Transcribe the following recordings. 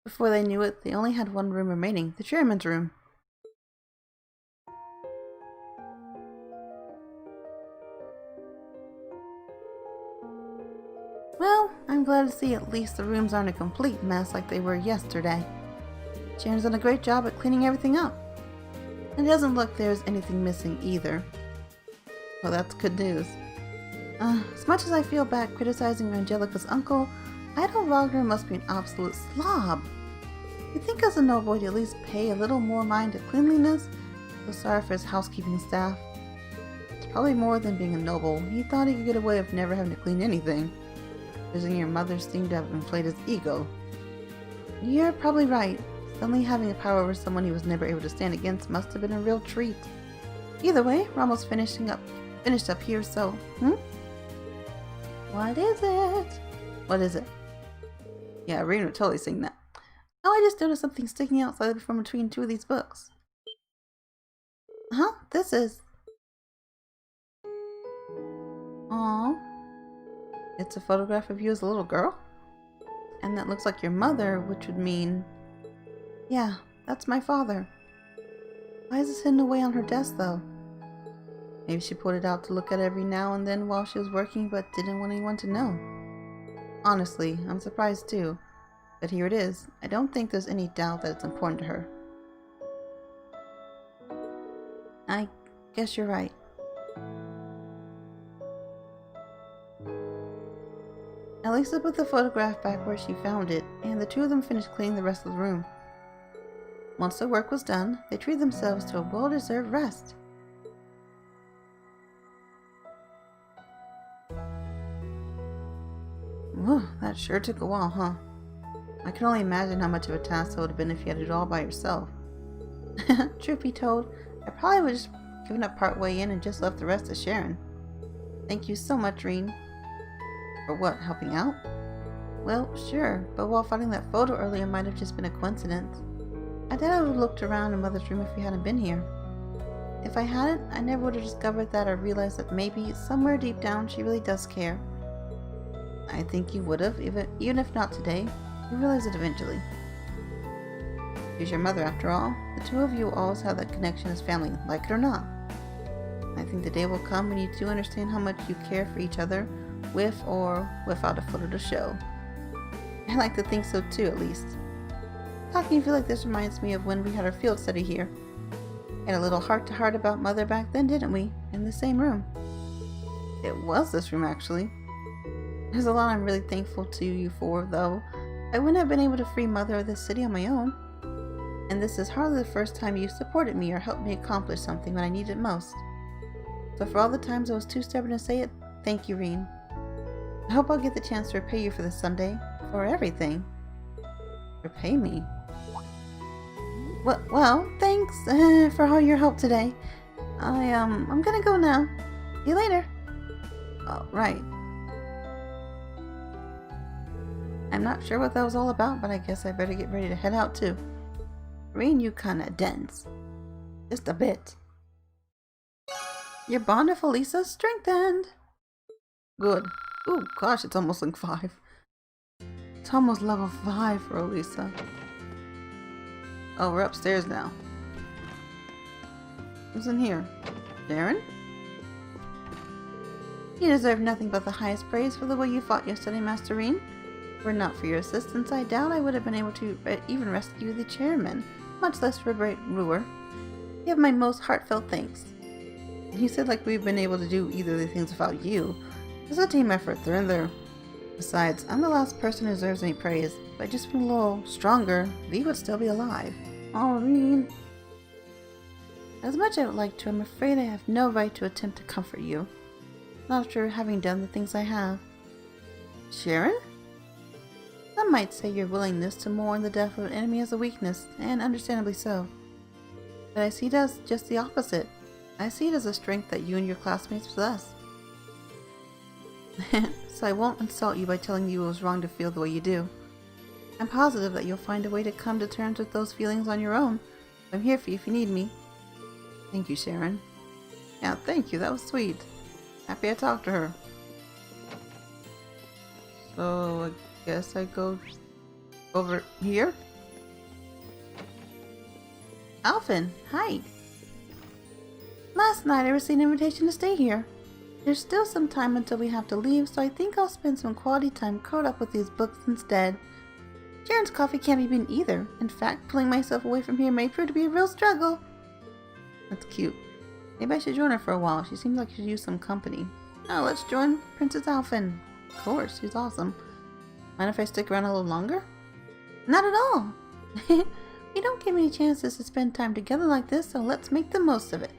Before they knew it, they only had one room remaining, the chairman's room. Well, I'm glad to see at least the rooms aren't a complete mess like they were yesterday. Sharon's done a great job at cleaning everything up. And it doesn't look there's anything missing either. Well, that's good news. As much as I feel bad criticizing Angelica's uncle, Idol Wagner must be an absolute slob. You'd think as a noble he'd at least pay a little more mind to cleanliness. So sorry for his housekeeping staff. It's probably more than being a noble. He thought he could get away with never having to clean anything. Visiting your mother seemed to have inflated his ego. You're probably right. Suddenly having a power over someone he was never able to stand against must have been a real treat. Either way, we're almost finished up here, so, What is it? What is it? Yeah, Rean would totally sing that. Oh, I just noticed something sticking out slightly from between two of these books. Huh? This is... Aww. It's a photograph of you as a little girl? And that looks like your mother, which would mean... Yeah, that's my father. Why is this hidden away on her desk, though? Maybe she pulled it out to look at every now and then while she was working, but didn't want anyone to know. Honestly, I'm surprised too. But here it is. I don't think there's any doubt that it's important to her. I guess you're right. Elisa put the photograph back where she found it, and the two of them finished cleaning the rest of the room. Once their work was done, they treated themselves to a well-deserved rest. Whew, that sure took a while, huh? I can only imagine how much of a task it would have been if you had to do it all by yourself. Truth be told, I probably would have just given up part way in and just left the rest to Sharon. Thank you so much, Rean. For what, helping out? Well, sure, but while finding that photo earlier might have just been a coincidence. I doubt I would have looked around in Mother's room if you hadn't been here. If I hadn't, I never would have discovered that or realized that maybe, somewhere deep down, she really does care. I think you would have, even if not today. You realize it eventually. She's your mother, after all. The two of you always have that connection as family, like it or not. I think the day will come when you do understand how much you care for each other, with or without a photo to show. I like to think so too, at least. Talking to you like this reminds me of when we had our field study here. Had a little heart-to-heart about Mother back then, didn't we? In the same room. It was this room, actually. There's a lot I'm really thankful to you for, though. I wouldn't have been able to free Mother of this city on my own. And this is hardly the first time you supported me or helped me accomplish something when I needed it most. So for all the times I was too stubborn to say it, thank you, Rean. I hope I'll get the chance to repay you for this someday. For everything. Repay me? Well, thanks for all your help today. I'm gonna go now. See you later. Oh, right. I'm not sure what that was all about, but I guess I better get ready to head out too. Rean, you kinda dense. Just a bit. Your bond with Elisa strengthened. Good. Ooh, gosh, it's almost like 5. It's almost level 5 for Elisa. Oh, we're upstairs now. Who's in here? Darren? You deserve nothing but the highest praise for the way you fought yesterday, Master Rean. Were it not for your assistance, I doubt I would have been able to even rescue the chairman, much less liberate Ruer. You have my most heartfelt thanks. You said like we've been able to do either of the things without you. It's a team effort, they're in there. Besides, I'm the last person who deserves any praise. If I'd just been a little stronger, V would still be alive. Oh, Rean. As much as I would like to, I'm afraid I have no right to attempt to comfort you. Not after having done the things I have. Sharon? Some might say your willingness to mourn the death of an enemy is a weakness, and understandably so. But I see it as just the opposite. I see it as a strength that you and your classmates possess. So I won't insult you by telling you it was wrong to feel the way you do. I'm positive that you'll find a way to come to terms with those feelings on your own. I'm here for you if you need me. Thank you, Sharon. Yeah, thank you. That was sweet. Happy I talked to her. So, I guess I go over here? Alfin, hi. Last night I received an invitation to stay here. There's still some time until we have to leave, so I think I'll spend some quality time curled up with these books instead. Sharon's coffee can't be beaten either. In fact, pulling myself away from here may prove to be a real struggle. That's cute. Maybe I should join her for a while. She seems like she could use some company. Oh, let's join Princess Alfin. Of course, she's awesome. Mind if I stick around a little longer? Not at all. We don't get many chances to spend time together like this, so let's make the most of it.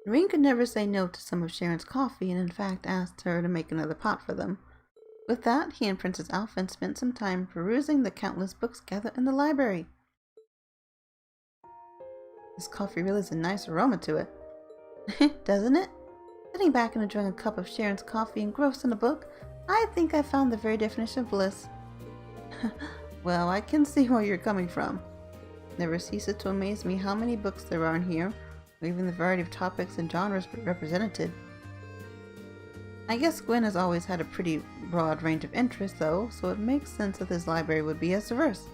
Rean could never say no to some of Sharon's coffee and in fact asked her to make another pot for them. With that, he and Princess Alfin spent some time perusing the countless books gathered in the library. This coffee really has a nice aroma to it. Doesn't it? Sitting back and enjoying a cup of Sharon's coffee engrossed in a book, I think I found the very definition of bliss. Well, I can see where you're coming from. Never ceases to amaze me how many books there are in here, or even the variety of topics and genres represented. I guess Gwen has always had a pretty broad range of interests though, so it makes sense that this library would be as diverse.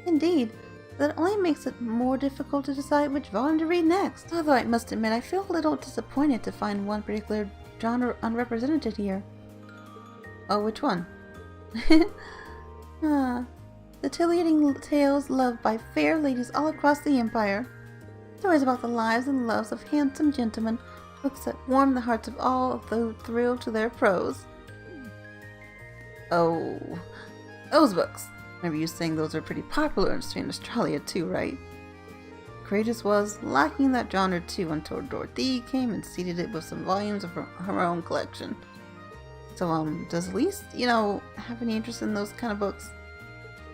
Indeed, that only makes it more difficult to decide which volume to read next. Although I must admit I feel a little disappointed to find one particular genre unrepresented here. Oh, which one? The titillating tales loved by fair ladies all across the Empire. Stories about the lives and loves of handsome gentlemen, books that warm the hearts of all though thrilled to their prose. Oh, those books. Remember you saying those are pretty popular in Australia too, right? Courageous was lacking that genre too until Dorothy came and seeded it with some volumes of her own collection. So, does Elise, have any interest in those kind of books?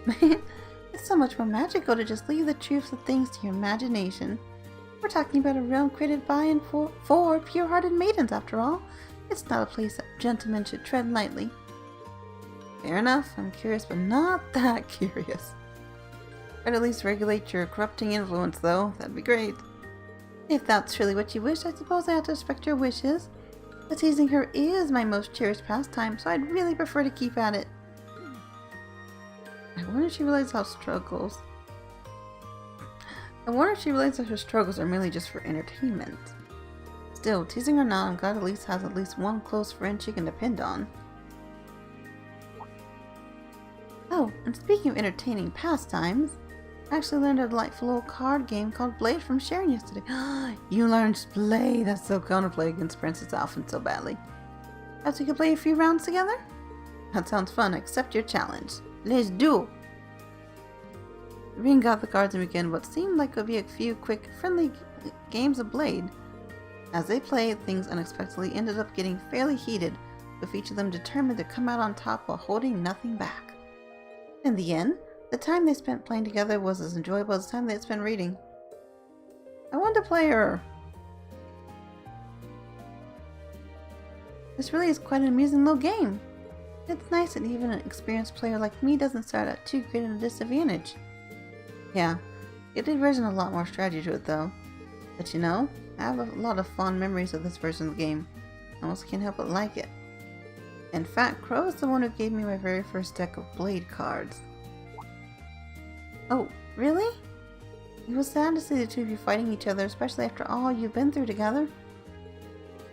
It's so much more magical to just leave the truths of things to your imagination. We're talking about a realm created by and for pure-hearted maidens, after all. It's not a place that gentlemen should tread lightly. Fair enough, I'm curious, but not that curious. I'd at least regulate your corrupting influence, though. That'd be great. If that's truly what you wish, I suppose I have to respect your wishes. But teasing her is my most cherished pastime, so I'd really prefer to keep at it. I wonder if she realizes her struggles are merely just for entertainment. Still, teasing her now, I'm glad Elise has at least one close friend she can depend on. Oh, and speaking of entertaining pastimes, I actually learned a delightful little card game called Blade from Sharon yesterday. You learned Blade! That's so cool to play against Princess Alfin so badly. Perhaps we could play a few rounds together? That sounds fun. Accept your challenge. Let's do! Rean got the cards and began what seemed like it would be a few quick, friendly games of Blade. As they played, things unexpectedly ended up getting fairly heated, with each of them determined to come out on top while holding nothing back. In the end, the time they spent playing together was as enjoyable as the time they had spent reading. I want to play her! This really is quite an amusing little game. It's nice that even an experienced player like me doesn't start at too great a disadvantage. Yeah, it did version a lot more strategy to it though. But I have a lot of fond memories of this version of the game. I almost can't help but like it. In fact, Crow is the one who gave me my very first deck of Blade cards. Oh, really? It was sad to see the two of you fighting each other, especially after all you've been through together.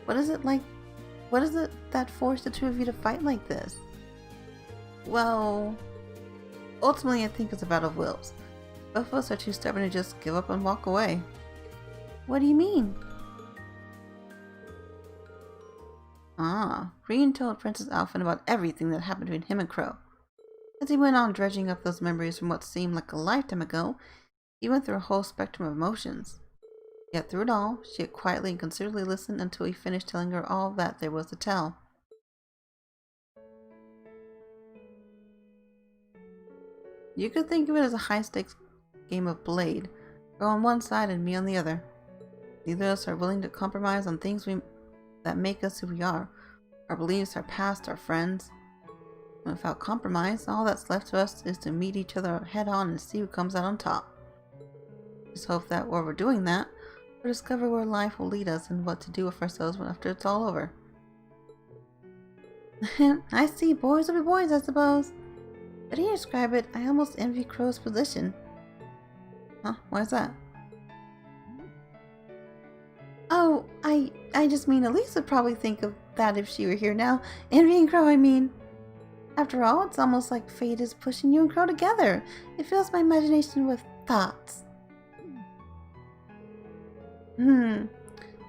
What is it that forced the two of you to fight like this? Well, ultimately I think it's a battle of wills. Both of us are too stubborn to just give up and walk away. What do you mean? Rean told Princess Alfin about everything that happened between him and Crow. As he went on dredging up those memories from what seemed like a lifetime ago, he went through a whole spectrum of emotions. Yet through it all, she had quietly and considerately listened until he finished telling her all that there was to tell. You could think of it as a high-stakes game of Blade, Crow on one side and me on the other. Neither of us are willing to compromise on things that make us who we are. Our beliefs, our past, our friends. And without compromise, all that's left to us is to meet each other head-on and see who comes out on top. Just hope that while we're doing that, we'll discover where life will lead us and what to do with ourselves after it's all over. I see. Boys will be boys, I suppose. But you describe it, I almost envy Crow's position. Huh? Why is that? Oh, I just mean Elise would probably think of that if she were here now. Envying Crow, I mean. After all, it's almost like fate is pushing you and Crow together. It fills my imagination with thoughts.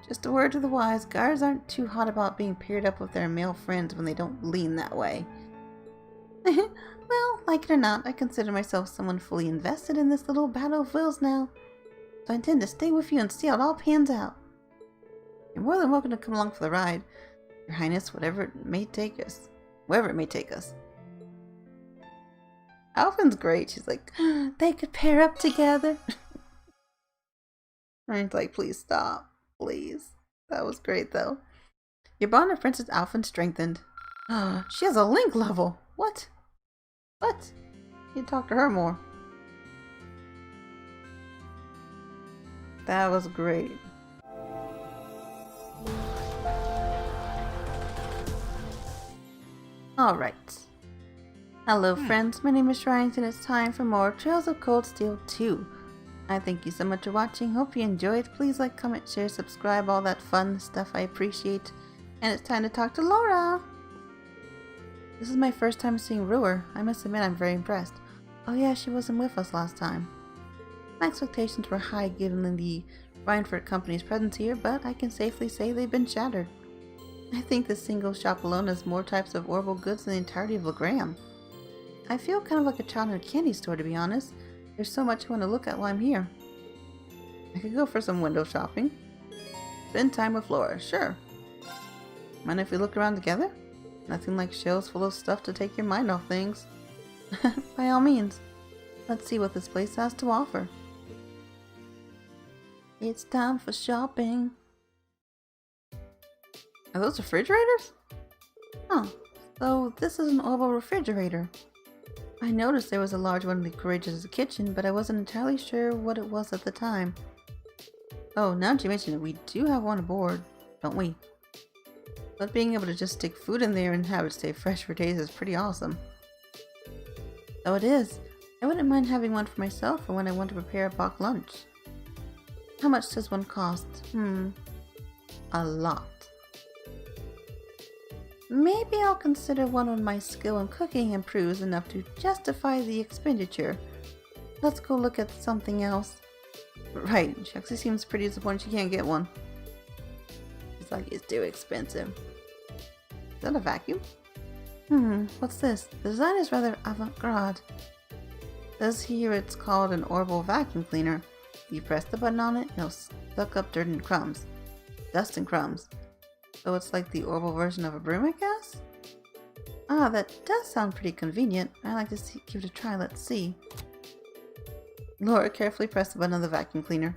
Just a word to the wise, guards aren't too hot about being paired up with their male friends when they don't lean that way. Well, like it or not, I consider myself someone fully invested in this little battle of wills now. So I intend to stay with you and see how it all pans out. You're more than welcome to come along for the ride, Your Highness, wherever it may take us. Alfin's great. She's like, they could pair up together. Rian's like, please stop. Please. That was great, though. Your bond with Princess Alfin strengthened. She has a link level. What? What? You talk to her more. That was great. Alright. Hello friends, my name is Schrient and it's time for more Trails of Cold Steel 2. I thank you so much for watching, hope you enjoyed. Please like, comment, share, subscribe, all that fun stuff I appreciate. And it's time to talk to Laura! This is my first time seeing Ruhr. I must admit I'm very impressed. Oh yeah, she wasn't with us last time. My expectations were high given the Rhineford Company's presence here, but I can safely say they've been shattered. I think this single shop alone has more types of orbital goods than the entirety of Legram. I feel kind of like a child in a candy store, to be honest. There's so much I want to look at while I'm here. I could go for some window shopping. Spend time with Laura, sure. Mind if we look around together? Nothing like shelves full of stuff to take your mind off things. By all means. Let's see what this place has to offer. It's time for shopping. Are those refrigerators? Oh, so this is an orbital refrigerator. I noticed there was a large one in the Courageous' kitchen, but I wasn't entirely sure what it was at the time. Oh, now that you mention it, we do have one aboard, don't we? But being able to just stick food in there and have it stay fresh for days is pretty awesome. So it is. I wouldn't mind having one for myself for when I want to prepare a box lunch. How much does one cost? A lot. Maybe I'll consider one when my skill in cooking improves enough to justify the expenditure. Let's go look at something else. Right, she actually seems pretty disappointed she can't get one. It's like, it's too expensive. Is that a vacuum? What's this? The design is rather avant-garde. It says here it's called an orbital vacuum cleaner. You press the button on it, it'll suck up dirt and crumbs. Dust and crumbs. So it's like the orbital version of a broom, I guess? Ah, that does sound pretty convenient. I'd like to give it a try, let's see. Laura carefully pressed the button of the vacuum cleaner.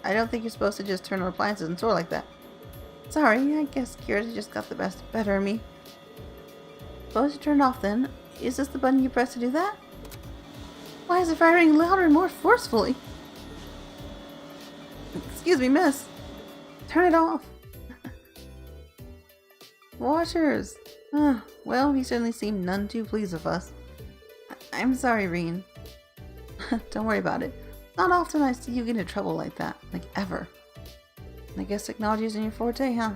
I don't think you're supposed to just turn on appliances and store like that. Sorry, I guess curiosity just got the better of me. Suppose you turn it off then. Is this the button you press to do that? Why is it firing louder and more forcefully? Excuse me, miss. Turn it off. Washers. Well, he certainly seemed none too pleased with us. I'm sorry, Rean. Don't worry about it. Not often I see you get into trouble like that. Like, ever. I guess technology isn't your forte, huh?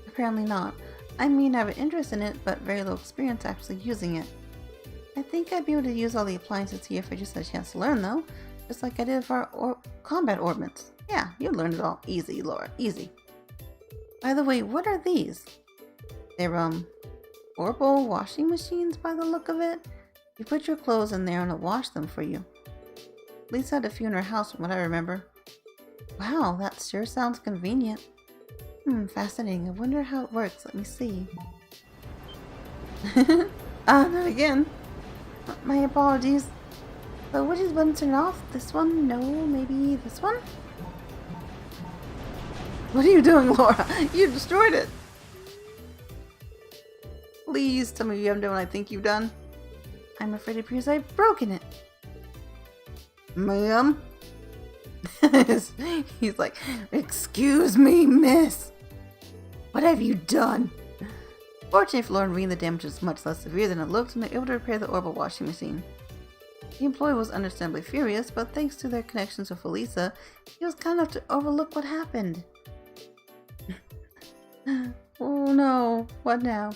Apparently not. I mean, I have an interest in it, but very little experience actually using it. I think I'd be able to use all the appliances here if I just had a chance to learn, though. Just like I did for our combat orbits. Yeah, you learned it all. Easy, Laura. Easy. By the way, what are these? They're, orbital washing machines by the look of it. You put your clothes in there and it'll wash them for you. Lisa had a few in her house from what I remember. Wow, that sure sounds convenient. Fascinating. I wonder how it works. Let me see. Not again. My apologies. But which is button turned off? This one? No, maybe this one? What are you doing, Laura? You destroyed it. Please tell me you haven't done what I think you've done. I'm afraid it appears I've broken it. Ma'am? He's like, excuse me, miss. What have you done? Fortunately for Laura and Rean, the damage was much less severe than it looked, and they were able to repair the orbital washing machine. The employee was understandably furious, but thanks to their connections with Elisa, he was kind enough to overlook what happened. Oh no, what now?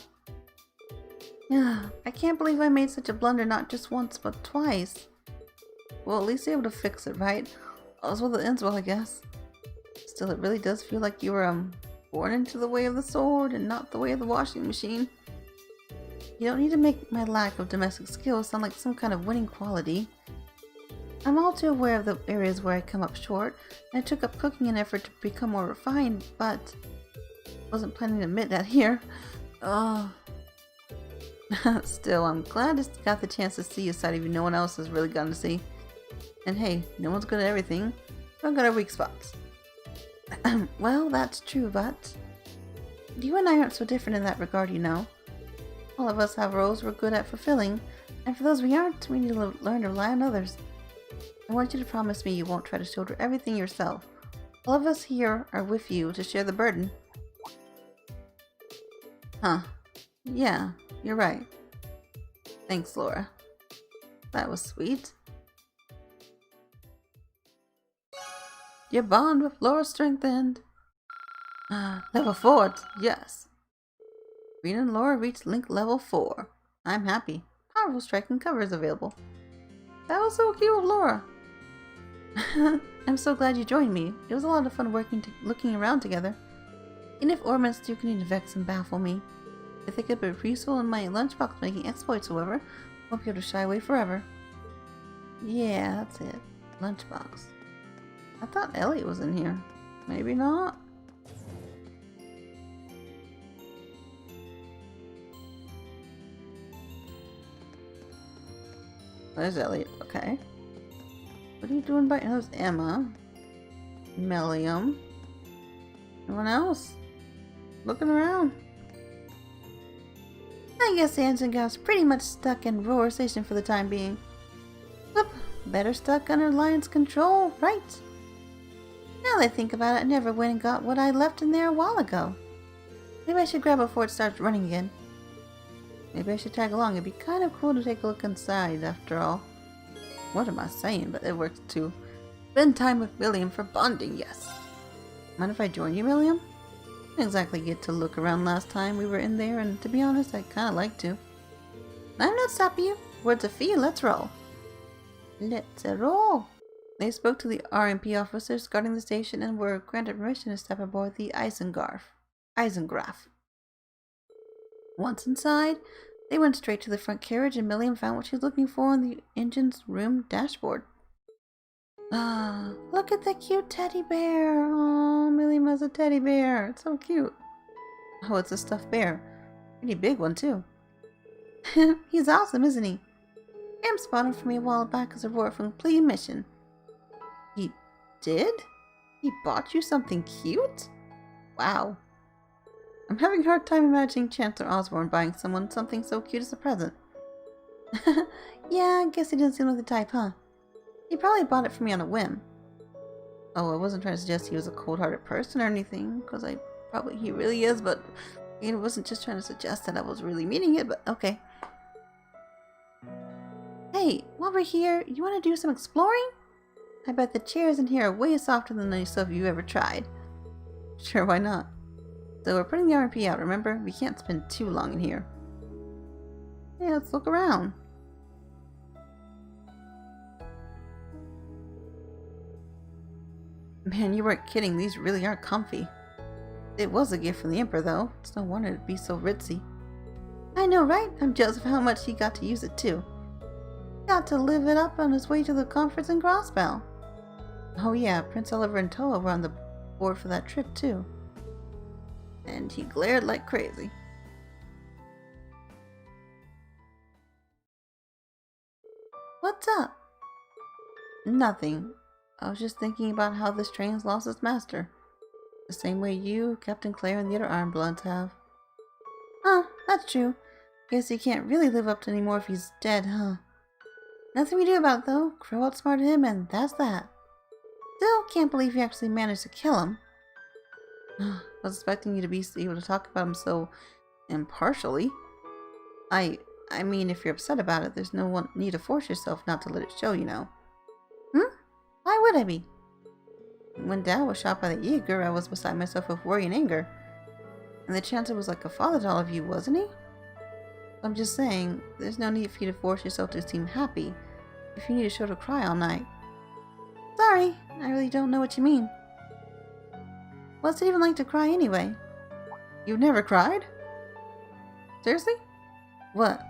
I can't believe I made such a blunder not just once, but twice. Well, at least you're able to fix it, right? All's well that ends well, I guess. Still, it really does feel like you were, born into the way of the sword and not the way of the washing machine. You don't need to make my lack of domestic skills sound like some kind of winning quality. I'm all too aware of the areas where I come up short, and I took up cooking in an effort to become more refined, but wasn't planning to admit that here. Still, I'm glad I got the chance to see a side of you no one else has really gotten to see. And hey, no one's good at everything. We've got our weak spots. Well, that's true, but you and I aren't so different in that regard, you know. All of us have roles we're good at fulfilling, and for those we aren't, we need to learn to rely on others. I want you to promise me you won't try to shoulder everything yourself. All of us here are with you to share the burden. Huh. Yeah, you're right. Thanks, Laura. That was sweet. Your bond with Laura strengthened. Level 4, yes. Rean and Laura reached link level 4. I'm happy. Powerful striking cover is available. That was so cute of Laura. I'm so glad you joined me. It was a lot of fun looking around together. Even if ornaments do continue to vex and baffle me, if they could be peaceful in my lunchbox making exploits, however, I won't be able to shy away forever. Yeah, that's it. Lunchbox. I thought Elliot was in here. Maybe not. There's Elliot. Okay. What are you doing by... There's Emma. Millium. Anyone else? Looking around. I guess Anson Gap's pretty much stuck in Roar Station for the time being. Whoop. Better stuck under Lion's control, right? Now that I think about it, I never went and got what I left in there a while ago. Maybe I should grab it before it starts running again. Maybe I should tag along. It'd be kind of cool to take a look inside, after all. What am I saying? But it works too. Spend time with Millium for bonding, yes. Mind if I join you, Millium? Didn't exactly get to look around last time we were in there, and to be honest, I'd kind of like to. I'm not stopping you. Words of fee, let's roll. Let's roll. They spoke to the RMP officers guarding the station and were granted permission to step aboard the Eisengraf. Once inside, they went straight to the front carriage and Millium found what she was looking for on the engine's room dashboard. Ah, look at the cute teddy bear. Oh, Millium has a teddy bear. It's so cute. Oh, it's a stuffed bear. Pretty big one, too. He's awesome, isn't he? Graham spotted him for me a while back as a reward for completing mission. He did? He bought you something cute? Wow. I'm having a hard time imagining Chancellor Osborne buying someone something so cute as a present. Yeah, I guess he didn't seem like the type, huh? He probably bought it for me on a whim. Oh, I wasn't trying to suggest he was a cold-hearted person or anything, because he really is, but I wasn't just trying to suggest that I was really meaning it, but okay. Hey, while we're here, you want to do some exploring? I bet the chairs in here are way softer than any stuff you've ever tried. Sure, why not? So we're putting the RP out, remember? We can't spend too long in here. Yeah, let's look around. Man, you weren't kidding. These really are comfy. It was a gift from the Emperor, though. It's no wonder it'd be so ritzy. I know, right? I'm jealous of how much he got to use it, too. He got to live it up on his way to the conference in Crossbell. Oh yeah, Prince Oliver and Toa were on the board for that trip, too. And he glared like crazy. What's up? Nothing. I was just thinking about how this train's lost its master. The same way you, Captain Claire, and the other Ironbloods have. Huh, that's true. Guess he can't really live up to anymore if he's dead, huh? Nothing we do about it, though. Crow outsmarted him, and that's that. Still can't believe you actually managed to kill him. I was expecting you to be able to talk about him so Impartially? I mean, if you're upset about it, there's no need to force yourself not to let it show, you know. Hmm? Why would I be? When Dad was shot by the Jaeger, I was beside myself with worry and anger. And the Chancellor was like a father to all of you, wasn't he? I'm just saying, there's no need for you to force yourself to seem happy if you need a show to cry all night. Sorry, I really don't know what you mean. What's it even like to cry anyway? You've never cried? Seriously? What?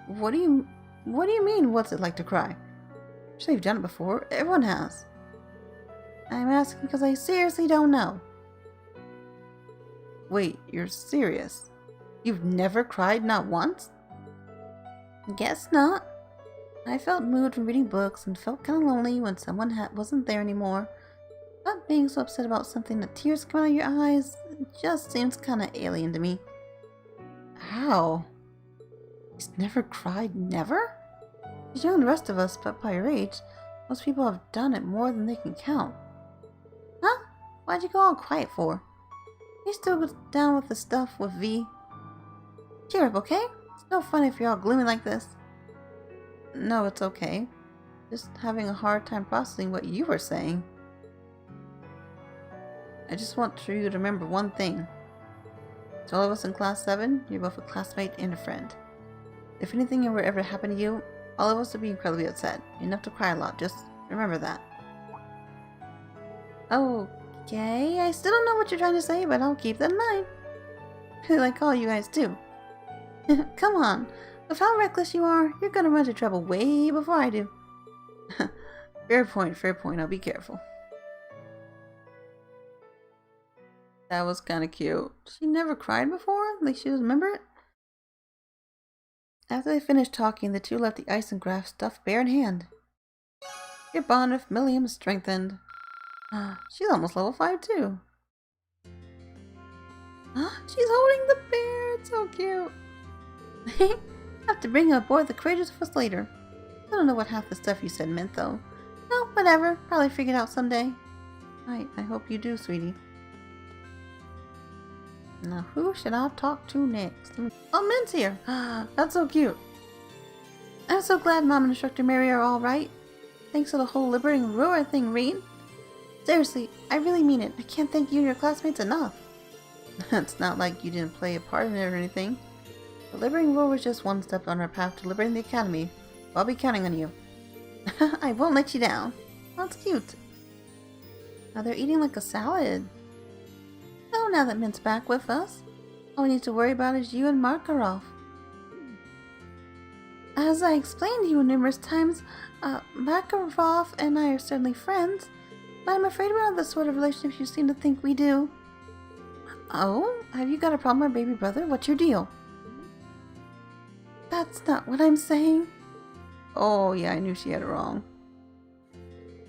What do you mean, what's it like to cry? Sure, you've done it before. Everyone has. I'm asking because I seriously don't know. Wait, you're serious? You've never cried, not once? Guess not. I felt moved from reading books and felt kind of lonely when someone wasn't there anymore. Not being so upset about something that tears come out of your eyes just seems kind of alien to me. How? He's never cried, never? He's younger than the rest of us, but by your age, most people have done it more than they can count. Huh? Why'd you go all quiet for? You still down with the stuff with V? Cheer up, okay? It's no fun if you're all gloomy like this. No, it's okay. Just having a hard time processing what you were saying. I just want you to remember one thing. To all of us in Class 7, you're both a classmate and a friend. If anything were ever to happen to you, all of us would be incredibly upset. Enough to cry a lot, just remember that. Okay, I still don't know what you're trying to say, but I'll keep that in mind. Like all you guys do. Come on, with how reckless you are, you're gonna run into trouble way before I do. Fair point, I'll be careful. That was kinda cute. She never cried before? Like she doesn't remember it? After they finished talking, the two left the isograph stuffed bear in hand. Your bond with Millium strengthened. She's almost level 5 too. She's holding the bear, it's so cute. Have to bring her aboard the Courageous with us later. I don't know what half the stuff you said meant though. No, whatever, probably figure it out someday. I hope you do, sweetie. Now who should I talk to next? Oh, Min's here! That's so cute. I'm so glad Mom and Instructor Mary are alright. Thanks to the whole liberating roar thing, Rean. Seriously, I really mean it. I can't thank you and your classmates enough. It's not like you didn't play a part in it or anything. The liberating roar was just one step on our path to liberating the Academy. I'll be counting on you. I won't let you down. That's cute. Now they're eating like a salad. Oh, now that Mint's back with us, all we need to worry about is you and Makarov. As I explained to you numerous times, Makarov and I are certainly friends, but I'm afraid we're not the sort of relationship you seem to think we do. Oh? Have you got a problem with my baby brother? What's your deal? That's not what I'm saying. Oh, yeah, I knew she had it wrong.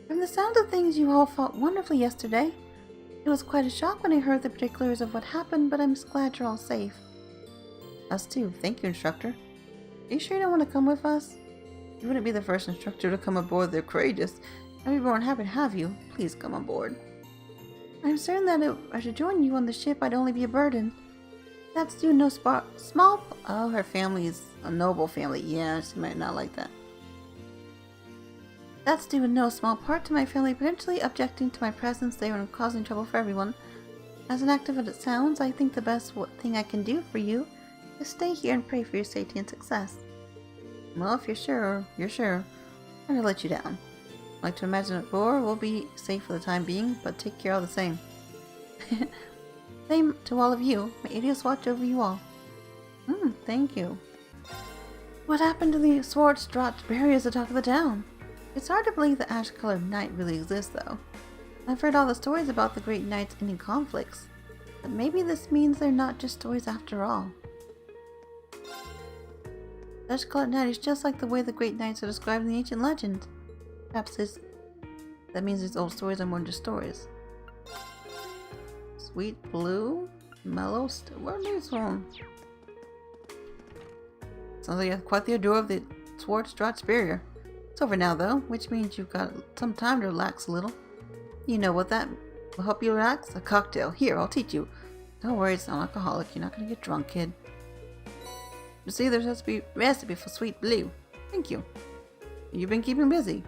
From the sound of things, you all fought wonderfully yesterday. It was quite a shock when I heard the particulars of what happened, but I'm just glad you're all safe. Us too. Thank you, Instructor. Are you sure you don't want to come with us? You wouldn't be the first instructor to come aboard the Courageous. I'd be more than happy to have you. Please come on board. I'm certain that if I should join you on the ship, I'd only be a burden. That's due no small... Oh, her family is a noble family. Yeah, she might not like that. That's due in no small part to my family potentially objecting to my presence there and causing trouble for everyone. As inactive as it sounds, I think the best thing I can do for you is stay here and pray for your safety and success. Well, if you're sure, you're sure. I'm gonna let you down. I like to imagine that Roar will be safe for the time being, but take care all the same. Same to all of you. May Adios watch over you all. Thank you. What happened to the Schwartz-Drott barriers at the top of the town? It's hard to believe the ash-colored night really exists, though. I've heard all the stories about the Great Knights ending conflicts, but maybe this means they're not just stories after all. The ash-colored night is just like the way the Great Knights are described in the ancient legends. Perhaps that means these old stories are more than just stories. Sweet Blue? Mellow? Where are these from? Sounds like you have quite the adore of the Schwartz-Drott barrier. It's over now, though, which means you've got some time to relax a little. You know what that will help you relax? A cocktail. Here, I'll teach you. Don't worry, it's not alcoholic. You're not going to get drunk, kid. You see, there's a recipe for sweet blue. Thank you. You've been keeping busy.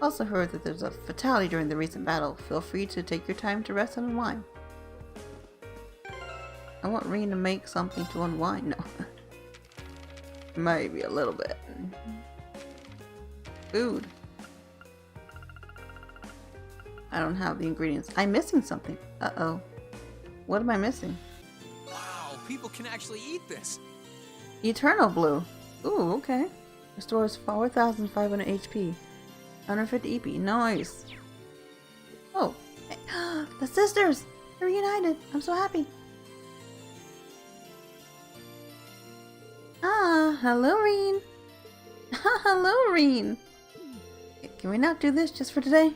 Also heard that there's a fatality during the recent battle. Feel free to take your time to rest and unwind. I want Rean to make something to unwind. No. Maybe a little bit. Food. I don't have the ingredients. I'm missing something. Uh-oh. What am I missing? Wow, people can actually eat this. Eternal Blue. Ooh, okay. Restores 4,500 HP. 150 EP. Nice. Oh. Hey, the sisters! They're reunited. I'm so happy. Ah, hello, Rean. Hello, Rean. Can we not do this just for today?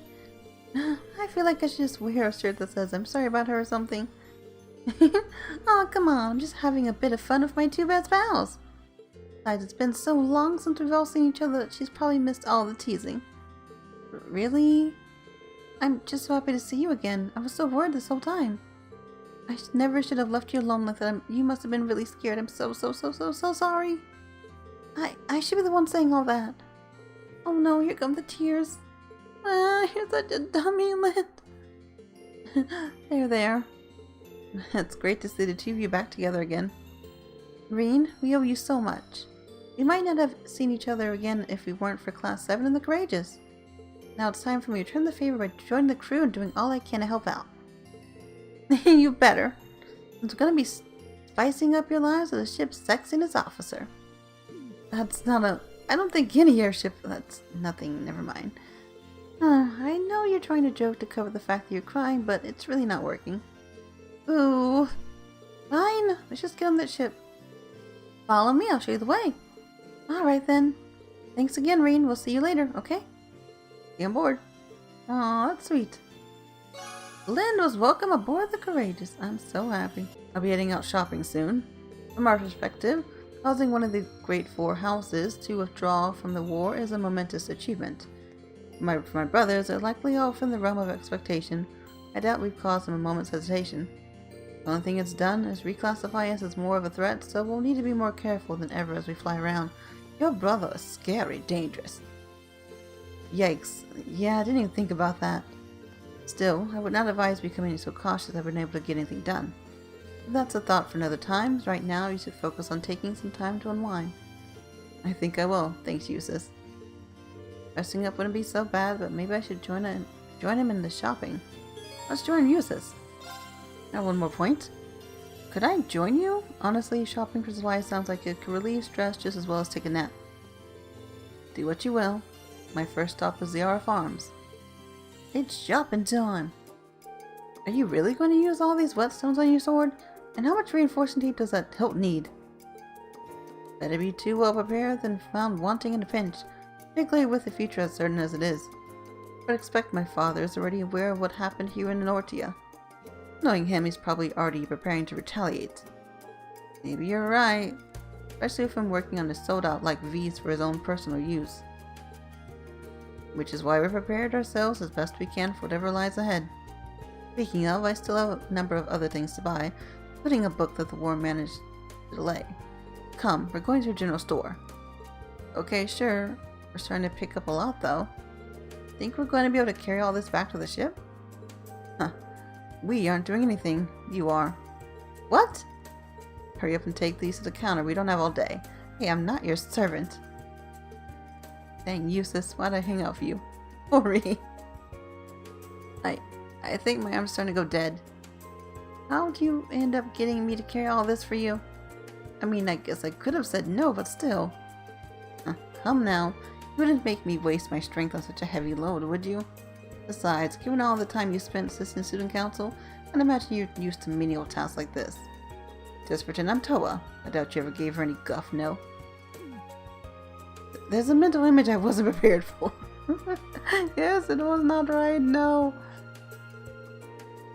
I feel like I should just wear a shirt that says I'm sorry about her or something. Oh, come on. I'm just having a bit of fun with my two best pals. Besides, it's been so long since we've all seen each other that she's probably missed all the teasing. Really? I'm just so happy to see you again. I was so worried this whole time. I never should have left you alone like that. You must have been really scared. I'm so sorry. I should be the one saying all that. Oh no, here come the tears. You're such a dummy, Lynn. There. It's great to see the two of you back together again. Rean, we owe you so much. We might not have seen each other again if we weren't for Class 7 and the Courageous. Now it's time for me to return the favor by joining the crew and doing all I can to help out. You better. It's gonna be spicing up your lives with a ship's sexiness officer. That's not a... I don't think any airship... That's nothing, never mind. I know you're trying to joke to cover the fact that you're crying, but it's really not working. Ooh. Fine, let's just get on that ship. Follow me, I'll show you the way. Alright then. Thanks again, Rean. We'll see you later, okay? Get on board. Aw, that's sweet. Lynn was welcome aboard the Courageous. I'm so happy. I'll be heading out shopping soon. From our perspective, causing one of the Great Four houses to withdraw from the war is a momentous achievement. For my brothers, they're likely all within the realm of expectation. I doubt we've caused them a moment's hesitation. The only thing it's done is reclassify us as more of a threat, so we'll need to be more careful than ever as we fly around. Your brother is scary, dangerous. Yikes. Yeah, I didn't even think about that. Still, I would not advise becoming so cautious I've been able to get anything done. But that's a thought for another time. Right now, you should focus on taking some time to unwind. I think I will. Thanks, Eustace. Resting up wouldn't be so bad, but maybe I should join him in the shopping. Let's join Eustace. Now one more point. Could I join you? Honestly, shopping for supplies sounds like it could relieve stress just as well as take a nap. Do what you will. My first stop is the Zara Farms. It's shopping time. Are you really going to use all these whetstones on your sword? And how much reinforcing tape does that hilt need? Better be too well prepared than found wanting in a pinch, particularly with the future as certain as it is. But expect my father is already aware of what happened here in Nortia. Knowing him, he's probably already preparing to retaliate. Maybe you're right, especially if I'm working on the sold-out like V's for his own personal use. Which is why we're prepared ourselves as best we can for whatever lies ahead. Speaking of, I still have a number of other things to buy, including a book that the war managed to delay. Come, we're going to a general store. Okay, sure. We're starting to pick up a lot, though. Think we're going to be able to carry all this back to the ship? Huh. We aren't doing anything. You are. What? Hurry up and take these to the counter. We don't have all day. Hey, I'm not your servant. Dang, Eustace, why'd I hang out for you? Sorry. I think my arm's starting to go dead. How'd you end up getting me to carry all this for you? I mean, I guess I could have said no, but still. Come now. You wouldn't make me waste my strength on such a heavy load, would you? Besides, given all the time you spent assisting student council, I'd imagine you're used to menial tasks like this. Just pretend I'm Toa. I doubt you ever gave her any guff, no? There's a mental image I wasn't prepared for. Yes, it was not right, no.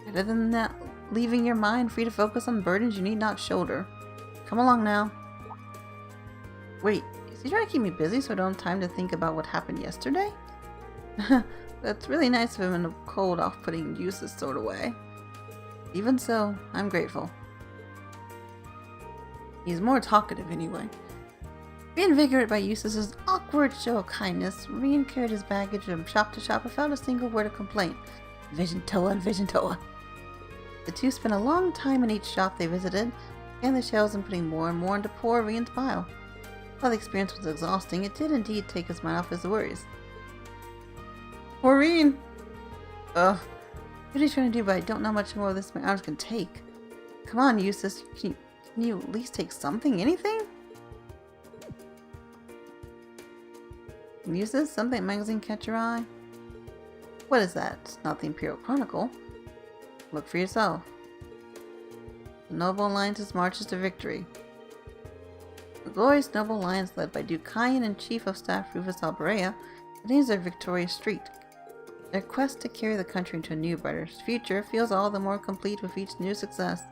Better than that, leaving your mind free to focus on burdens you need not shoulder. Come along now. Wait, is he trying to keep me busy so I don't have time to think about what happened yesterday? That's really nice of him in a cold, off-putting, useless sort of way. Even so, I'm grateful. He's more talkative anyway. Reinvigorated by Eustace's awkward show of kindness, Rean carried his baggage from shop to shop without a single word of complaint. Vision Toa and Vision Toa. The two spent a long time in each shop they visited, scanning the shelves and putting more and more into poor Rean's pile. While the experience was exhausting, it did indeed take his mind off his worries. Poor Rean! Ugh. What are you trying to do, but I don't know how much more of this my arms can take. Come on, Eustace. Can you at least take something? Anything? Eustace, something magazine catch your eye? What is that? It's not the Imperial Chronicle. Look for yourself. The Noble Alliance's marches to victory. The glorious Noble Alliance, led by Duke Cayenne and Chief of Staff Rufus Alberea, contains their victorious streak. Their quest to carry the country into a new, brighter future feels all the more complete with each new success,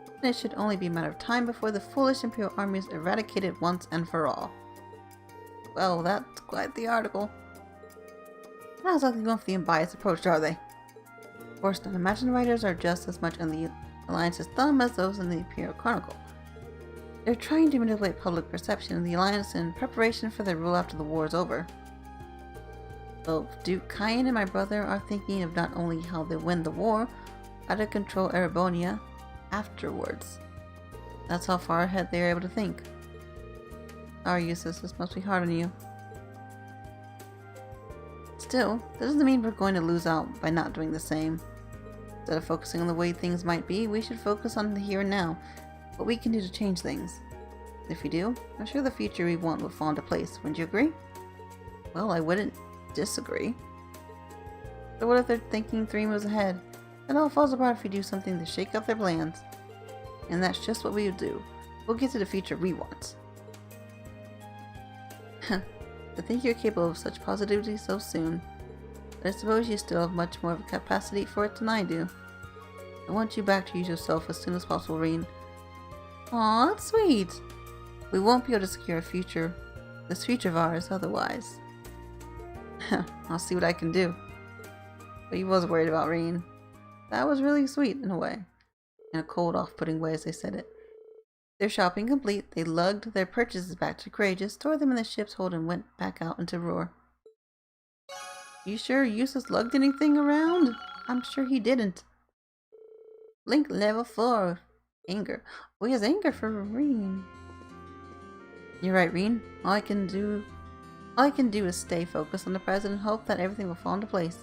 and it should only be a matter of time before the foolish Imperial army is eradicated once and for all. Well, that's quite the article. Not exactly going for the unbiased approach, are they? Of course not. Imagine writers are just as much on the Alliance's thumb as those in the Imperial Chronicle. They're trying to manipulate public perception of the Alliance in preparation for their rule after the war is over. Both Duke Cayenne and my brother are thinking of not only how they win the war, how to control Erebonia afterwards. That's how far ahead they are able to think. Sorry, Eustace, this must be hard on you. Still, that doesn't mean we're going to lose out by not doing the same. Instead of focusing on the way things might be, we should focus on the here and now, what we can do to change things. If we do, I'm sure the future we want will fall into place, wouldn't you agree? Well, I wouldn't disagree. So what if they're thinking 3 moves ahead? It all falls apart if we do something to shake up their plans. And that's just what we would do. We'll get to the future we want. To think you're capable of such positivity so soon. But I suppose you still have much more of a capacity for it than I do. I want you back to use yourself as soon as possible, Rean. Aw, that's sweet. We won't be able to secure this future of ours otherwise. I'll see what I can do. But he was worried about Rean. That was really sweet in a way. In a cold, off-putting way as they said it. Their shopping complete, they lugged their purchases back to Courageous, stored them in the ship's hold, and went back out into Roar. You sure Eustace lugged anything around? I'm sure he didn't. Link level 4. Anger. Oh, he has anger for Rean. You're right, Rean. All I can do is stay focused on the present and hope that everything will fall into place.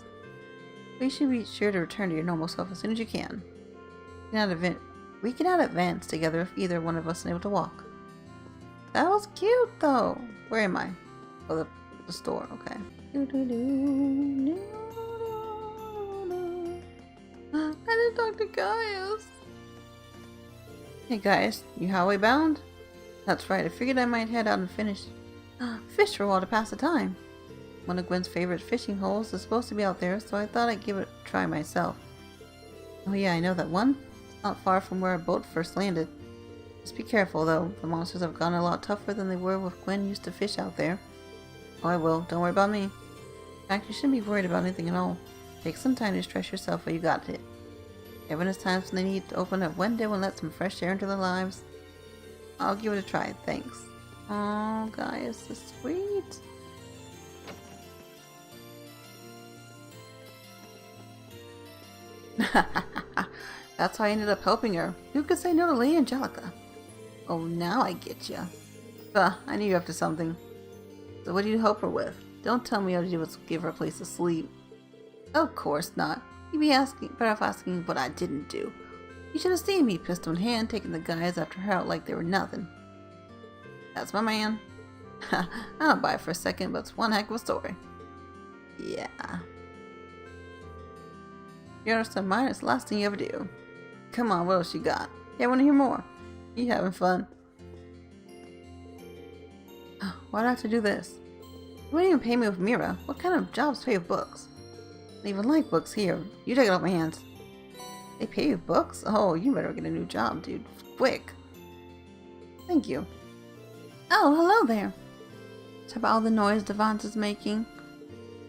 We should be sure to return to your normal self as soon as you can. We cannot advance together if either one of us is able to walk. That was cute, though. Where am I? Oh, the store. Okay. I didn't talk to Gaius. Hey, Gaius, you highway bound? That's right. I figured I might head out and fish for a while to pass the time. One of Gwen's favorite fishing holes is supposed to be out there, so I thought I'd give it a try myself. Oh yeah, I know that one. It's not far from where our boat first landed. Just be careful, though. The monsters have gotten a lot tougher than they were when Gwen used to fish out there. Oh, I will. Don't worry about me. In fact, you shouldn't be worried about anything at all. Take some time to stress yourself while you got it. Everyone has times when they need to open a window and let some fresh air into their lives. I'll give it a try, thanks. Oh, Gaius is sweet. That's how I ended up helping her. Who could say no to Lady Angelica? Oh, now I get ya. I knew you were up to something. So what do you help her with? Don't tell me all you do is give her a place to sleep. Of course not. You'd be better off asking what I didn't do. You should have seen me, pistol in hand, taking the guys after her out like they were nothing. That's my man. I don't buy it for a second, but it's one heck of a story. Yeah. You understand mine? It's the last thing you ever do. Come on, what else you got? Yeah, I want to hear more. You having fun? Why'd I have to do this? You wouldn't even pay me with Mira. What kind of jobs pay with books? I don't even like books here. You take it off my hands. They pay you books? Oh, you better get a new job, dude. Quick. Thank you. Oh, hello there. It's about all the noise Devant is making.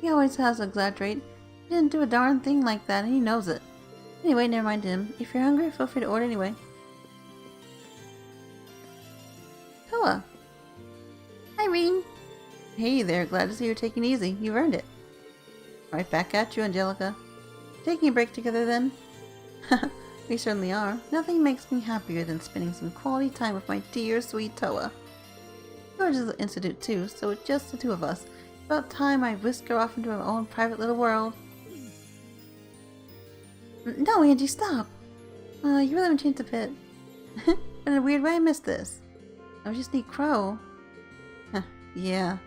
He always has to exaggerate. He didn't do a darn thing like that, and he knows it. Anyway, never mind him. If you're hungry, feel free to order anyway. Koa. Rean. Hey there, glad to see you're taking it easy. You've earned it. Right back at you, Angelica. Taking a break together then? We certainly are. Nothing makes me happier than spending some quality time with my dear sweet Toa. George is at the Institute too, so it's just the two of us. About time I whisk her off into her own private little world. No, Angie, stop! You really haven't changed a bit. In a weird way, I missed this. I just need Crow. Yeah.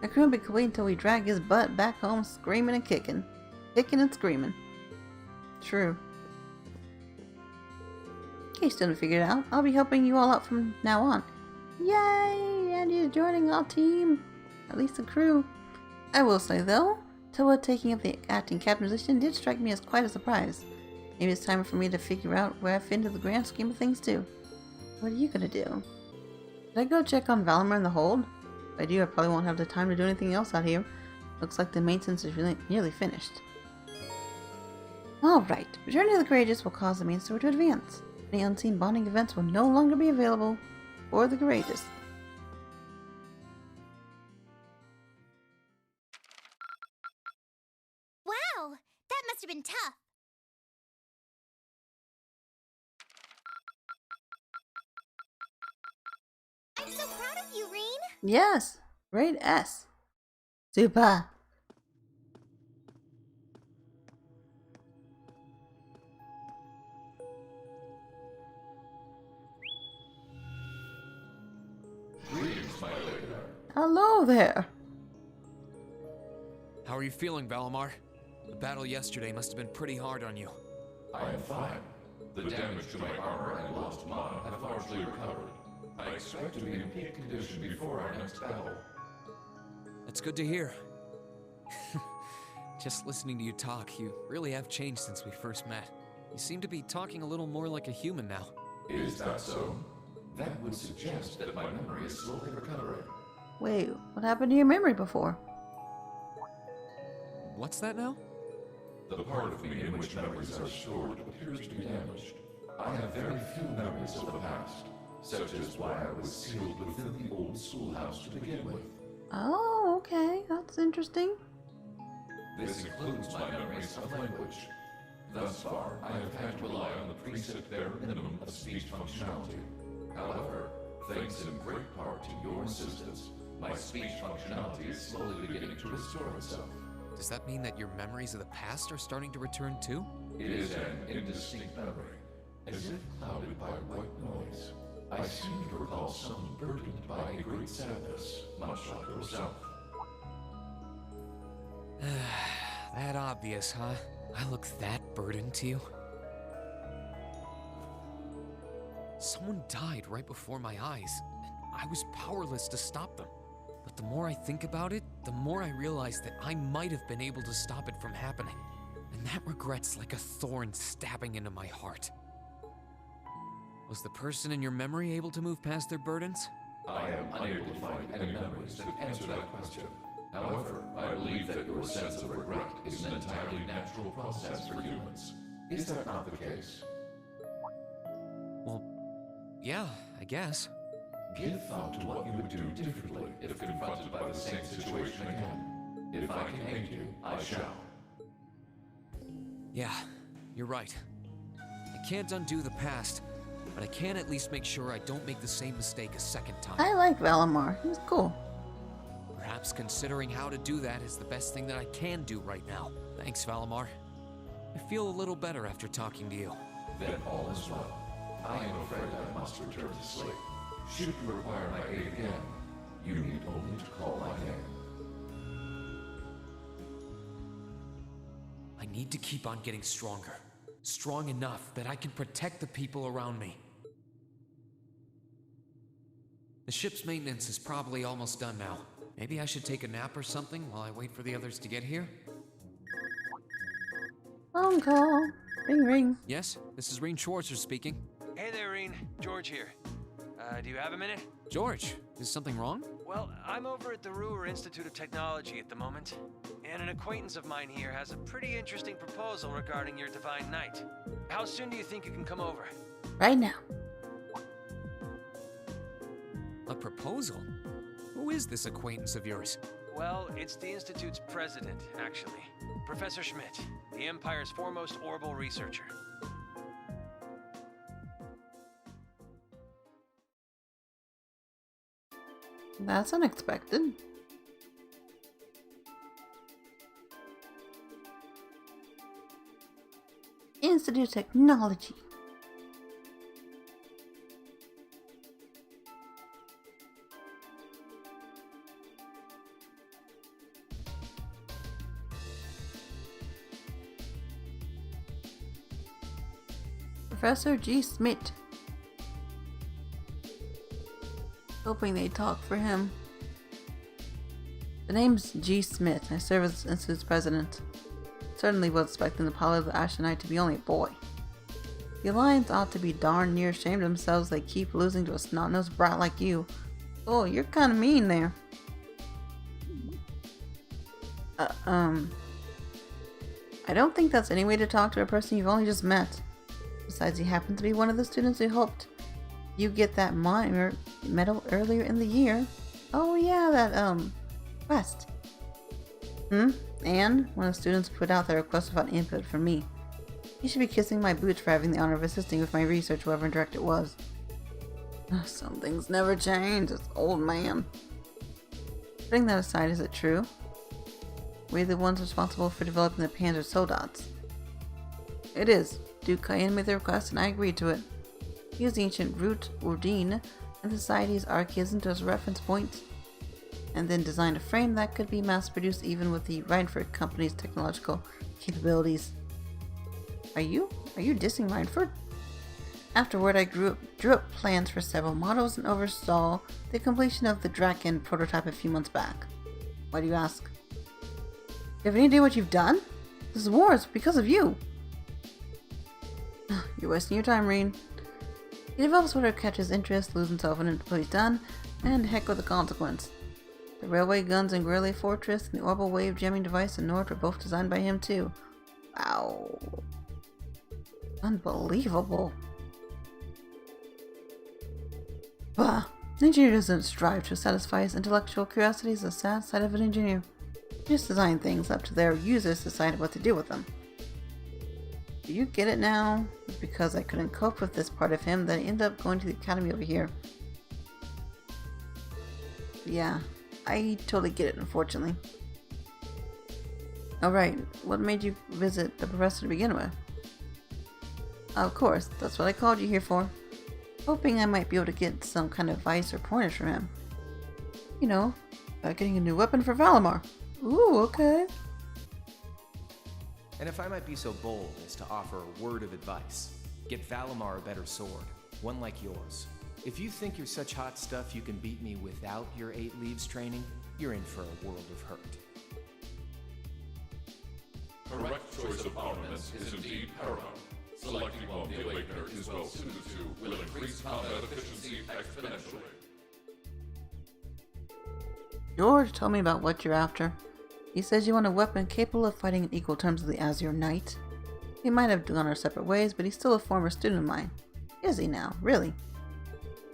I couldn't be waiting until we drag his butt back home screaming and kicking. Kicking and screaming. True. In case you didn't figure it out, I'll be helping you all out from now on. Yay! Andy's joining our team. At least the crew. I will say though, Toa taking up the acting captain position did strike me as quite a surprise. Maybe it's time for me to figure out where I fit into the grand scheme of things too. What are you gonna do? Should I go check on Valimar in the hold? If I do, I probably won't have the time to do anything else out here. Looks like the maintenance is really nearly finished. Alright, returning to the Courageous will cause the main story to advance. Any unseen bonding events will no longer be available for the Courageous. Wow, that must have been tough. I'm so proud of you, Rean. Yes, grade S. Super. Hello there. How are you feeling, Valimar? The battle yesterday must have been pretty hard on you. I am fine. The damage to my armor and lost mana have largely recovered. I expect to be in peak condition before our next battle. That's good to hear. Just listening to you talk, you really have changed since we first met. You seem to be talking a little more like a human now. Is that so? That would suggest that my memory is slowly recovering. Wait, what happened to your memory before? What's that now? The part of me in which memories are stored appears to be damaged. I have very few memories of the past, such as why I was sealed within the old schoolhouse to begin with. Oh, okay, that's interesting. This includes my memories of language. Thus far, I have had to rely on the preset bare minimum of speech functionality. However, thanks in great part to your assistance, my speech functionality is slowly beginning to restore itself. Does that mean that your memories of the past are starting to return too? It is an indistinct memory, as if clouded by white noise. I seem to recall someone burdened by a great sadness, much like yourself. That obvious, huh? I look that burdened to you? Someone died right before my eyes, and I was powerless to stop them. But the more I think about it, the more I realize that I might have been able to stop it from happening. And that regret's like a thorn stabbing into my heart. Was the person in your memory able to move past their burdens? I am unable to find any memories that answer that question. However, I believe that your sense of regret is an entirely natural process for humans. Is that not the case? Well, yeah, I guess. Give thought to what you would do differently if confronted by the same situation again. If I can aid you, I shall. Yeah, you're right. I can't undo the past, but I can at least make sure I don't make the same mistake a second time. I like Valimar. He's cool. Perhaps considering how to do that is the best thing that I can do right now. Thanks, Valimar. I feel a little better after talking to you. Then all is well. I am afraid I must return to sleep. Should you require my aid again, you need only to call my name. I need to keep on getting stronger. Strong enough that I can protect the people around me. The ship's maintenance is probably almost done now. Maybe I should take a nap or something while I wait for the others to get here? Phone call. Ring ring. Yes, this is Rean Schwarzer speaking. Hey there, Rean. George here. Do you have a minute? George, is something wrong? Well, I'm over at the Ruhr Institute of Technology at the moment, and an acquaintance of mine here has a pretty interesting proposal regarding your Divine Knight. How soon do you think you can come over? Right now. A proposal? Who is this acquaintance of yours? Well, it's the Institute's president, actually. Professor Schmidt, the Empire's foremost orbital researcher. That's unexpected. Institute of Technology. Professor G. Smith. Hoping they talk for him. The name's G. Smith. I serve as the Institute's president. Certainly was expecting the pilot of the Ashenite to be only a boy. The Alliance ought to be darn near ashamed of themselves they keep losing to a snot-nosed brat like you. Oh, you're kind of mean there. I don't think that's any way to talk to a person you've only just met. Besides, he happened to be one of the students who hoped you get that minor medal earlier in the year. Oh yeah, that, quest. And one of the students put out their request without input from me. He should be kissing my boots for having the honor of assisting with my research, whoever direct it was. Some things never change, this old man. Putting that aside, is it true? We're the ones responsible for developing the Panzer Soldats. It is. Duke Cayenne made the request and I agreed to it. He used the ancient root Urdine and the Society's archaism as a reference point, and then designed a frame that could be mass-produced even with the Reinford Company's technological capabilities. Are you dissing Reinford? Afterward, I drew up plans for several models and oversaw the completion of the Draken prototype a few months back. Why do you ask? Do you have any idea what you've done? This war is because of you. You're wasting your time, Rean. He develops whatever catches interest, loses himself in what he's done, and heck with the consequence. The railway guns in Guerrilla Fortress and the orbital wave jamming device in Nord were both designed by him too. Wow. Unbelievable. Bah. An engineer doesn't strive to satisfy his intellectual curiosity. Is the sad side of an engineer. Just design things up to their users to decide what to do with them. Do you get it now? It's because I couldn't cope with this part of him that I ended up going to the academy over here. Yeah, I totally get it, unfortunately. Alright, what made you visit the professor to begin with? Of course, that's what I called you here for. Hoping I might be able to get some kind of advice or pointers from him. You know, about getting a new weapon for Valimar. Ooh, okay. And if I might be so bold as to offer a word of advice, get Valimar a better sword, one like yours. If you think you're such hot stuff you can beat me without your 8 leaves training, you're in for a world of hurt. Correct choice of armaments is indeed paramount. Selecting one the Awakener is well suited to will increase combat efficiency exponentially. George, tell me about what you're after. He says you want a weapon capable of fighting in equal terms with the Azure Knight. We might have gone our separate ways, but he's still a former student of mine. Is he now? Really?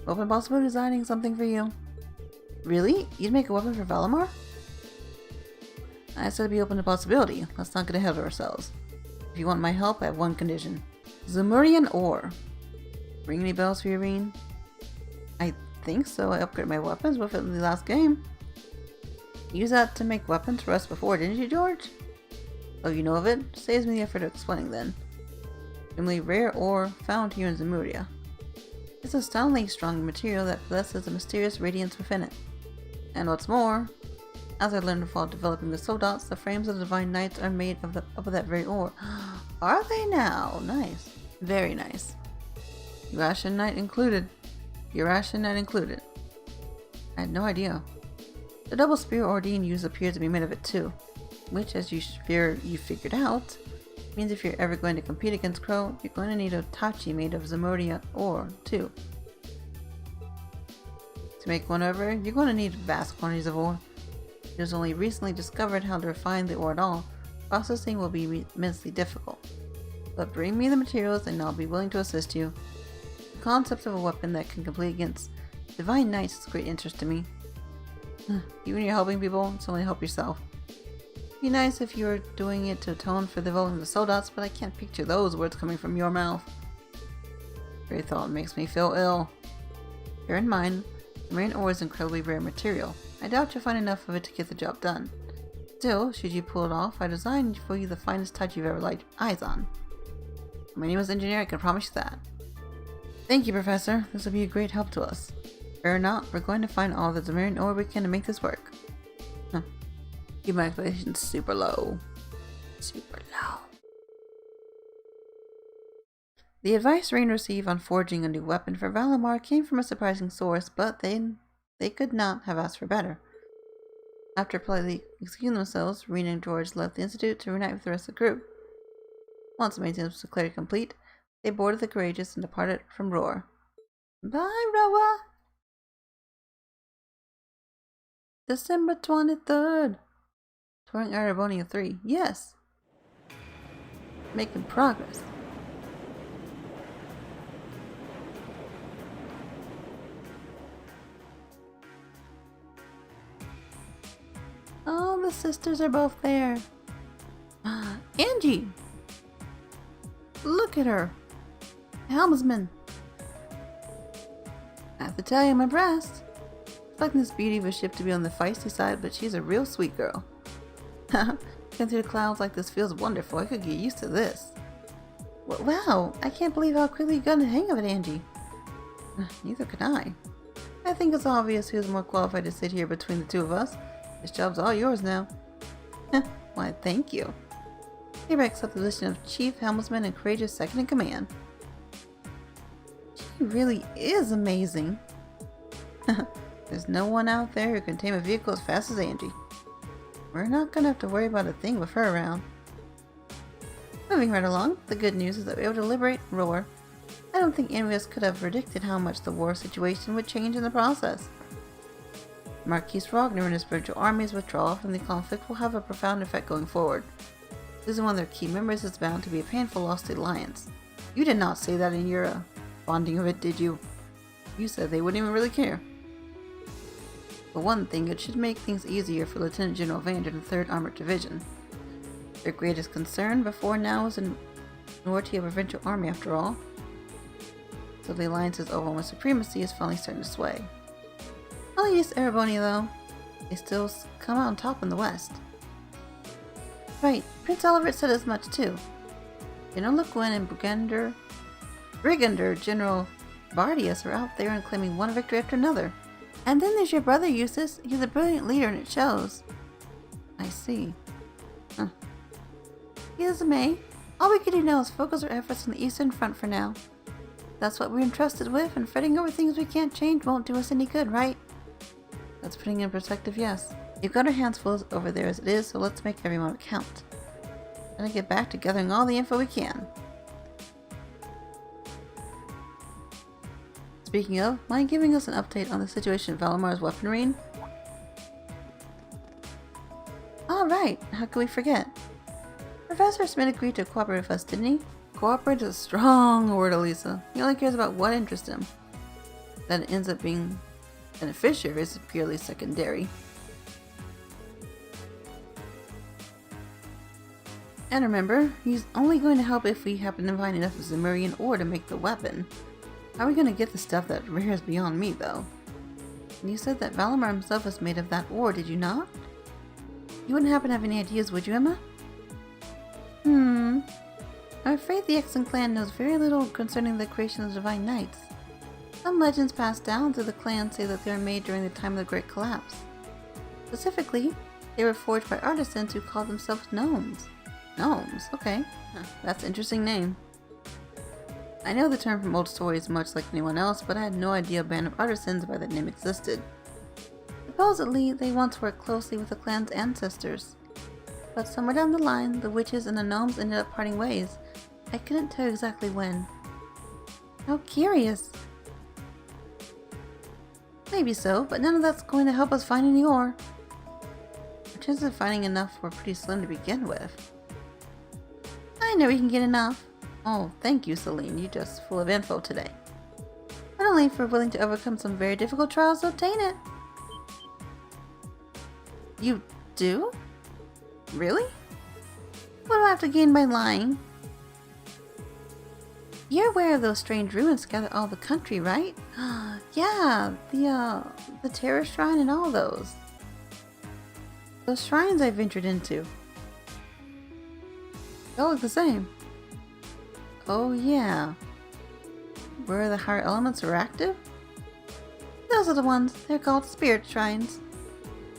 Open possibility designing something for you. Really? You'd make a weapon for Valimar? I said be open to possibility. Let's not get ahead of ourselves. If you want my help, I have one condition. Zemurian ore. Ring any bells for you, Rean? I think so. I upgraded my weapons with it in the last game. You used that to make weapons for us before, didn't you, George? Oh, you know of it? Saves me the effort of explaining then. Extremely rare ore found here in Zemuria. It's a stunningly strong material that possesses a mysterious radiance within it. And what's more, as I learned while developing the Soldats, the frames of the Divine Knights are made of that very ore. Are they now? Nice. Very nice. Urashian Knight included. Urashian Knight included. I had no idea. The double spear Ordine used appears to be made of it too, which, as you figured out, means if you're ever going to compete against Crow, you're going to need a Tachi made of Zemuria ore too. To make one over, you're going to need vast quantities of ore. It was only recently discovered how to refine the ore at all. Processing will be immensely difficult. But bring me the materials and I'll be willing to assist you. The concept of a weapon that can compete against Divine Knights is of great interest to me. Even when you're helping people, it's only help yourself. It'd be nice if you were doing it to atone for the development of the soldats, but I can't picture those words coming from your mouth. Very thought makes me feel ill. Bear in mind, the marine ore is incredibly rare material. I doubt you'll find enough of it to get the job done. Still, should you pull it off, I designed for you the finest touch you've ever laid eyes on. My name is Engineer, I can promise you that. Thank you, Professor. This will be a great help to us. Fear not, we're going to find all the marine ore we can to make this work. Keep my expectations super low. Super low. The advice Rean received on forging a new weapon for Valimar came from a surprising source, but they could not have asked for better. After politely excusing themselves, Rean and George left the Institute to reunite with the rest of the group. Once the maintenance was declared complete, they boarded the Courageous and departed from Roar. Bye, Roa! December 23rd. Touring Arabonia 3. Yes! Making progress. Oh, the sisters are both there. Angie! Look at her. Helmsman. I have to tell you, I'm impressed. Expecting this beauty of a ship to be on the feisty side, but she's a real sweet girl. Going through the clouds like this feels wonderful. I could get used to this. Wow, I can't believe how quickly you got the hang of it, Angie. Neither can I. I think it's obvious who's more qualified to sit here between the two of us. This job's all yours now. Why, thank you. Hereby accept the position of Chief Helmsman and Courageous Second in Command. She really is amazing. There's no one out there who can tame a vehicle as fast as Angie. We're not gonna have to worry about a thing with her around. Moving right along, the good news is that we're able to liberate Roar. I don't think any of us could have predicted how much the war situation would change in the process. Marquis Ragnar and his spiritual army's withdrawal from the conflict will have a profound effect going forward. Losing one of their key members is bound to be a painful loss to the Alliance. You did not say that in your bonding of it, did you? You said they wouldn't even really care. For one thing, it should make things easier for Lieutenant General Vander and the 3rd Armored Division. Their greatest concern before now was a minority of a provincial army after all. So the Alliance's overwhelming supremacy is finally starting to sway. I'll use Arabonia though. They still come out on top in the west. Right, Prince Oliver said as much too. General Lequin and Brigadier General Bardius are out there and claiming one victory after another. And then there's your brother Eustace. He's a brilliant leader and it shows. I see. Yes, May. All we can do now is focus our efforts on the Eastern Front for now. That's what we're entrusted with, and fretting over things we can't change won't do us any good, right? That's putting it in perspective, yes. You've got our hands full over there as it is, so let's make every moment count. Gonna get back to gathering all the info we can. Speaking of, mind giving us an update on the situation of Valimar's weaponry? Alright, how could we forget? Professor Smith agreed to cooperate with us, didn't he? Cooperate is a strong word, Elisa. He only cares about what interests him. That it ends up being beneficiary is purely secondary. And remember, he's only going to help if we happen to find enough of Zemurian ore to make the weapon. How are we going to get the stuff that rare is beyond me, though? And you said that Valimar himself was made of that ore, did you not? You wouldn't happen to have any ideas, would you, Emma? I'm afraid the Exon clan knows very little concerning the creation of the Divine Knights. Some legends passed down through the clan say that they were made during the time of the Great Collapse. Specifically, they were forged by artisans who called themselves gnomes. Gnomes, okay. That's an interesting name. I know the term from old stories much like anyone else, but I had no idea a band of artisans by that name existed. Supposedly, they once worked closely with the clan's ancestors. But somewhere down the line, the witches and the gnomes ended up parting ways. I couldn't tell exactly when. How curious. Maybe so, but none of that's going to help us find any ore. Our chances of finding enough were pretty slim to begin with. I know we can get enough. Oh, thank you, Celine. You're just full of info today. Not only if we're willing to overcome some very difficult trials to obtain it. You do? Really? What do I have to gain by lying? You're aware of those strange ruins scattered all the country, right? Yeah, the Terror Shrine and all those. Those shrines I ventured into. They all look the same. Oh yeah. Where the higher elements are active? Those are the ones. They're called spirit shrines.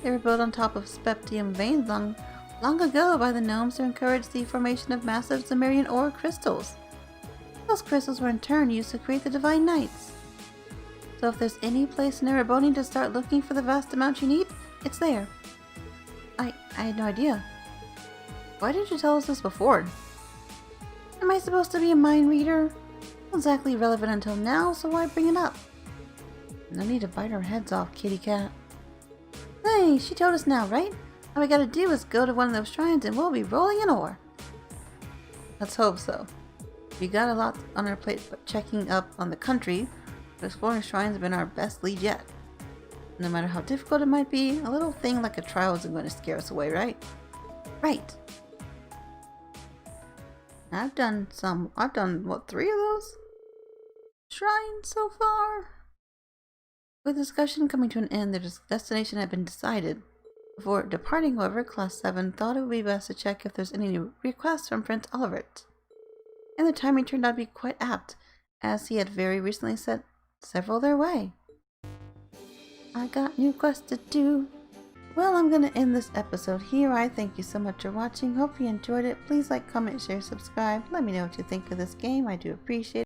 They were built on top of spectium veins long ago by the gnomes to encourage the formation of massive Cimmerian ore crystals. Those crystals were in turn used to create the Divine Knights. So if there's any place in Ereboni to start looking for the vast amount you need, it's there. I had no idea. Why didn't you tell us this before? Am I supposed to be a mind reader? Not exactly relevant until now, so why bring it up? No need to bite our heads off, kitty cat. Hey, she told us now, right? All we gotta do is go to one of those shrines and we'll be rolling in ore. Let's hope so. We got a lot on our plate, but checking up on the country, but exploring shrines have been our best lead yet. No matter how difficult it might be, a little thing like a trial isn't going to scare us away, right? Right. I've done what, 3 of those shrines so far? With the discussion coming to an end, their destination had been decided. Before departing, however, Class 7 thought it would be best to check if there's any new requests from Prince Olivert. And the timing turned out to be quite apt, as he had very recently sent several their way. I got new quests to do. Well, I'm gonna end this episode here. I thank you so much for watching. Hope you enjoyed it. Please like, comment, share, subscribe. Let me know what you think of this game. I do appreciate it.